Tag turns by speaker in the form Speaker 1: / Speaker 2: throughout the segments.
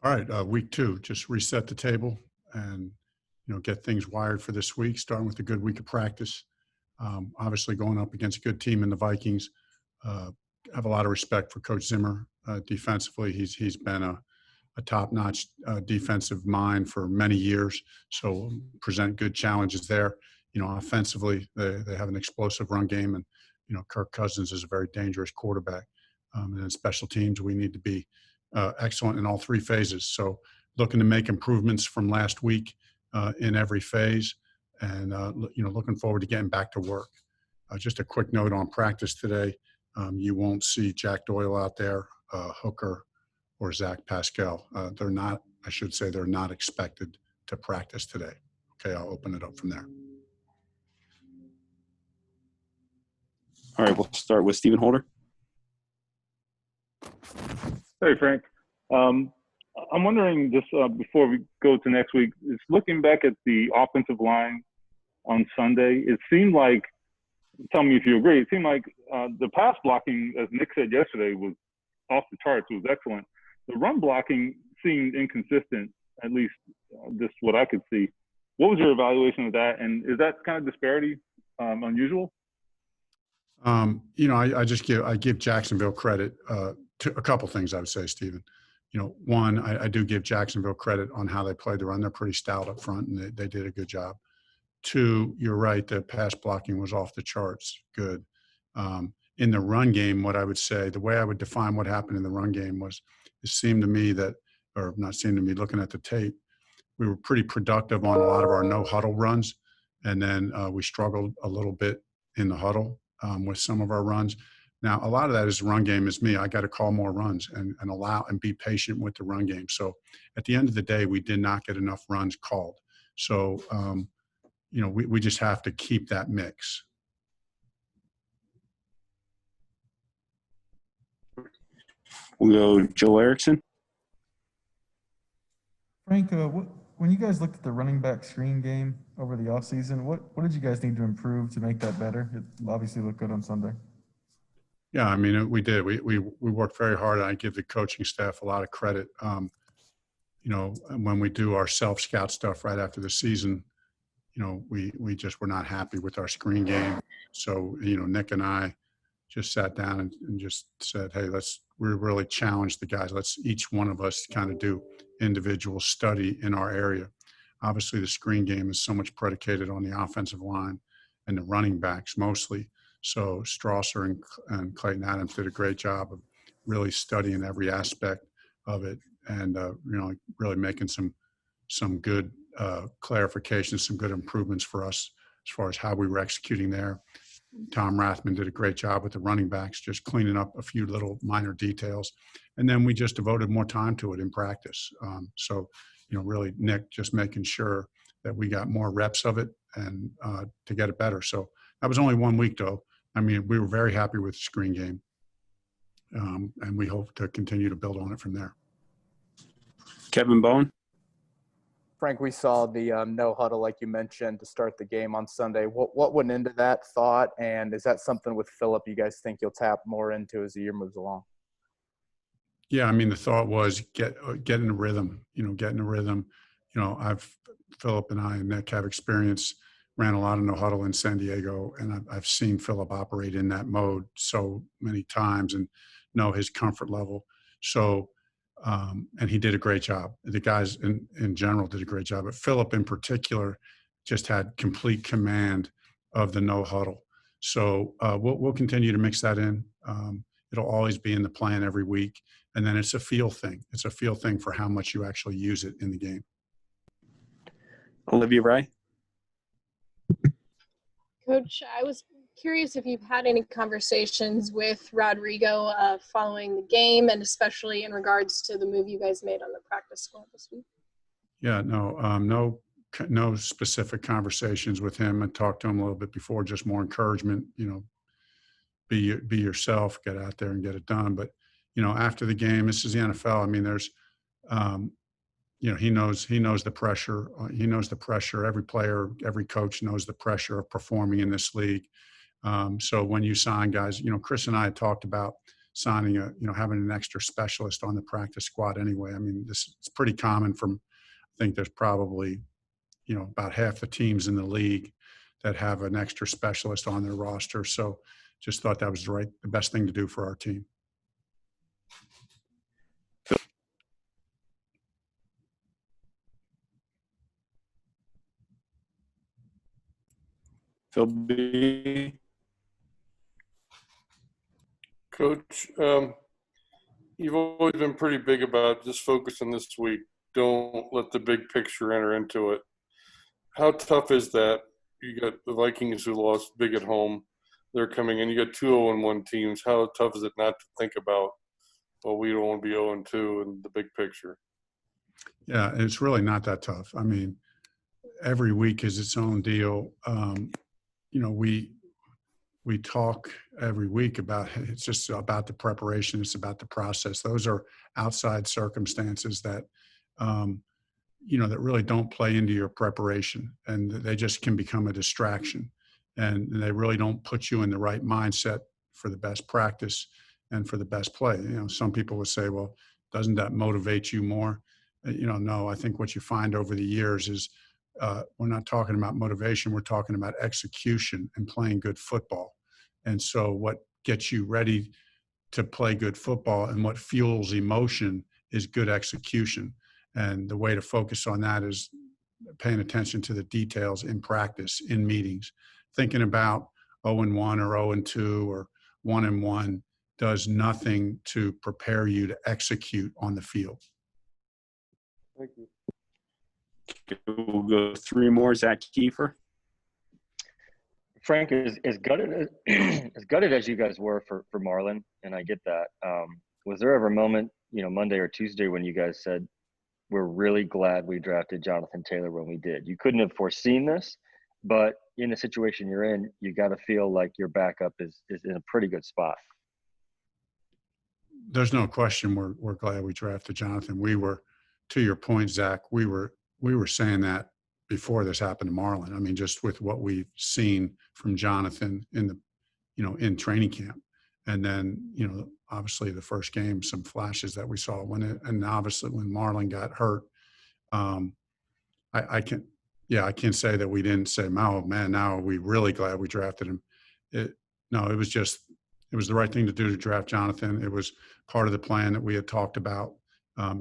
Speaker 1: All right, week two, just reset the table and get things wired for this week. Starting with a good week of practice. Obviously, going up against a good team in the Vikings. Uh, have a lot of respect for Coach Zimmer. Defensively, he's been a top-notch defensive mind for many years. So present good challenges there. Offensively, they have an explosive run game, and Kirk Cousins is a very dangerous quarterback. And in special teams, we need to be excellent in all three phases. So looking to make improvements from last week in every phase, and looking forward to getting back to work. Just a quick note on practice today: you won't see Jack Doyle out there, Hooker, or Zach Pascal. They're not. I should say they're not expected to practice today. Okay, I'll open it up from there.
Speaker 2: All right, we'll start with Stephen Holder.
Speaker 3: Hey, Frank. I'm wondering, just before we go to next week, is looking back at the offensive line on Sunday, it seemed like, tell me if you agree, it seemed like the pass blocking, as Nick said yesterday, was off the charts. It was excellent. The run blocking seemed inconsistent, at least just what I could see. What was your evaluation of that? And is that kind of disparity unusual?
Speaker 1: I give Jacksonville credit to a couple things. I would say, Stephen. One, I do give Jacksonville credit on how they played the run. They're pretty stout up front, and they did a good job. Two, you're right, the pass blocking was off the charts good. In the run game, what I would say, the way I would define what happened in the run game was, it seemed to me that, or not seemed to me, looking at the tape, we were pretty productive on a lot of our no-huddle runs, and then we struggled a little bit in the huddle with some of our runs. Now, a lot of that is run game is me. I got to call more runs and allow and be patient with the run game. So at the end of the day, we did not get enough runs called. So, we just have to keep that mix.
Speaker 2: We'll go Joe Erickson.
Speaker 4: Frank, when you guys looked at the running back screen game over the offseason, what did you guys need to improve to make that better? It obviously looked good on Sunday.
Speaker 1: Yeah, I mean, we did. We worked very hard, and I give the coaching staff a lot of credit. When we do our self-scout stuff right after the season, we just were not happy with our screen game. So, Nick and I just sat down and just said, hey, we really challenge the guys. Let's each one of us kind of do individual study in our area. Obviously, the screen game is so much predicated on the offensive line and the running backs mostly. So Strasser and Clayton Adams did a great job of really studying every aspect of it, and really making some good clarifications, some good improvements for us as far as how we were executing there. Tom Rathman did a great job with the running backs, just cleaning up a few little minor details, and then we just devoted more time to it in practice. Really, Nick just making sure that we got more reps of it and to get it better. So that was only 1 week, though. I mean, we were very happy with the screen game, and we hope to continue to build on it from there.
Speaker 2: Kevin Bowen.
Speaker 5: Frank, we saw the no huddle, like you mentioned, to start the game on Sunday. What went into that thought, and is that something with Phillip you guys think you'll tap more into as the year moves along?
Speaker 1: Yeah, I mean, the thought was get in a rhythm. Get in a rhythm. Phillip and I and Nick have experience. Ran a lot of no huddle in San Diego, and I've seen Phillip operate in that mode so many times and know his comfort level. So, and he did a great job. The guys in general did a great job, but Phillip in particular just had complete command of the no huddle. So we'll continue to mix that in. It'll always be in the plan every week, and then it's a feel thing. It's a feel thing for how much you actually use it in the game.
Speaker 2: Olivia Rye.
Speaker 6: Coach, I was curious if you've had any conversations with Rodrigo following the game, and especially in regards to the move you guys made on the practice squad this week.
Speaker 1: Yeah, no specific conversations with him. I talked to him a little bit before, just more encouragement. Be yourself, get out there and get it done. But after the game, this is the NFL. I mean, there's he knows the pressure. He knows the pressure. Every player, every coach knows the pressure of performing in this league. So when you sign guys, Chris and I had talked about signing having an extra specialist on the practice squad anyway. I mean, it's pretty common I think there's probably, about half the teams in the league that have an extra specialist on their roster. So just thought that was the best thing to do for our team.
Speaker 2: Phil B.
Speaker 7: Coach, you've always been pretty big about just focusing this week. Don't let the big picture enter into it. How tough is that? You got the Vikings who lost big at home. They're coming in. You got 2 0-1 teams. How tough is it not to think about, well, we don't want to be 0-2 in the big picture?
Speaker 1: Yeah, it's really not that tough. I mean, every week is its own deal. We talk every week about it's just about the preparation. It's about the process. Those are outside circumstances that, that really don't play into your preparation, and they just can become a distraction, and they really don't put you in the right mindset for the best practice and for the best play. Some people would say, well, doesn't that motivate you more? No, I think what you find over the years is we're not talking about motivation. We're talking about execution and playing good football. And so what gets you ready to play good football and what fuels emotion is good execution. And the way to focus on that is paying attention to the details in practice, in meetings. Thinking about 0-1 or 0-2 or 1-1 does nothing to prepare you to execute on the field.
Speaker 7: Thank you.
Speaker 2: We'll go 3 more. Zach Kiefer.
Speaker 8: Frank, as gutted as you guys were for Marlon, and I get that. Was there ever a moment, Monday or Tuesday, when you guys said, we're really glad we drafted Jonathan Taylor when we did? You couldn't have foreseen this, but in the situation you're in, you got to feel like your backup is in a pretty good spot.
Speaker 1: There's no question we're glad we drafted Jonathan. We were, to your point, Zach, we were saying that before this happened to Marlon. I mean, just with what we've seen from Jonathan in training camp. And then, obviously the first game, some flashes that we saw and obviously when Marlon got hurt, I can't say that we didn't say, oh man, now are we really glad we drafted him. It was the right thing to do to draft Jonathan. It was part of the plan that we had talked about.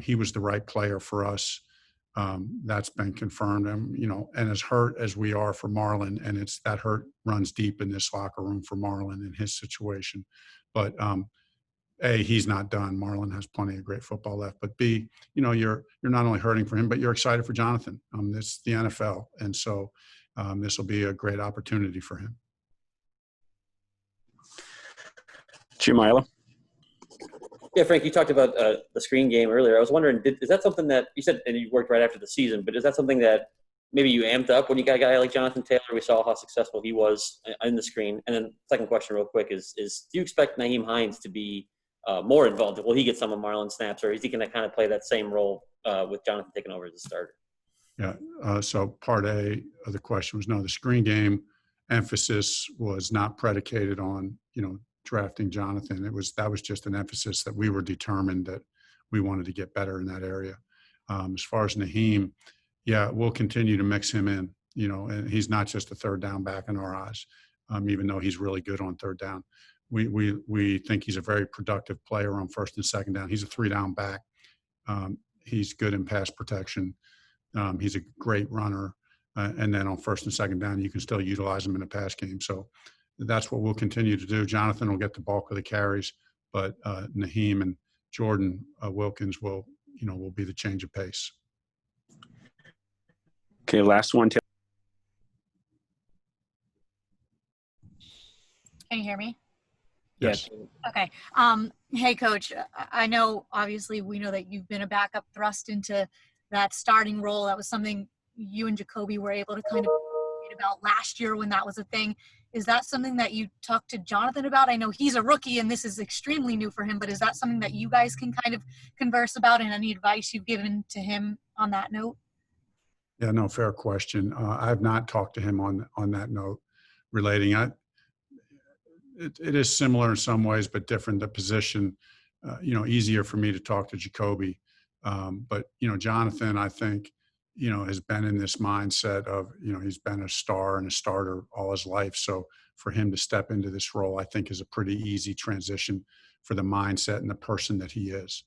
Speaker 1: He was the right player for us. That's been confirmed. And as hurt as we are for Marlon, and that hurt runs deep in this locker room for Marlon in his situation. But A, he's not done. Marlon has plenty of great football left. But B, you're not only hurting for him, but you're excited for Jonathan. It's the NFL, and so this will be a great opportunity for him.
Speaker 2: Jim Isla.
Speaker 9: Yeah, Frank, you talked about the screen game earlier. I was wondering, is that something that you said, and you worked right after the season, but is that something that maybe you amped up when you got a guy like Jonathan Taylor? We saw how successful he was in the screen. And then second question real quick is do you expect Nyheim Hines to be more involved? Will he get some of Marlon's snaps, or is he going to kind of play that same role with Jonathan taking over as a starter?
Speaker 1: Yeah, so part A of the question was no, the screen game emphasis was not predicated on, drafting Jonathan. That was just an emphasis that we were determined that we wanted to get better in that area. As far as Nyheim, yeah, we'll continue to mix him in, and he's not just a third down back in our eyes, even though he's really good on third down. We think he's a very productive player on first and second down. He's a 3-down back. He's good in pass protection. He's a great runner. And then on first and second down, you can still utilize him in a pass game. So that's what we'll continue to do. Jonathan will get the bulk of the carries, but Nyheim and Jordan Wilkins will be the change of pace.
Speaker 2: Okay, last one.
Speaker 10: Can you hear me?
Speaker 1: Yes.
Speaker 10: Okay. Hey, Coach, I know, obviously, we know that you've been a backup thrust into that starting role. That was something you and Jacoby were able to kind of read about last year when that was a thing. Is that something that you talked to Jonathan about? I know he's a rookie and this is extremely new for him, but is that something that you guys can kind of converse about, and any advice you've given to him on that note?
Speaker 1: Yeah, no, fair question. I have not talked to him on that note relating. it is similar in some ways, but different. The position, easier for me to talk to Jacoby. But, Jonathan, I think, has been in this mindset of, he's been a star and a starter all his life. So for him to step into this role, I think is a pretty easy transition for the mindset and the person that he is.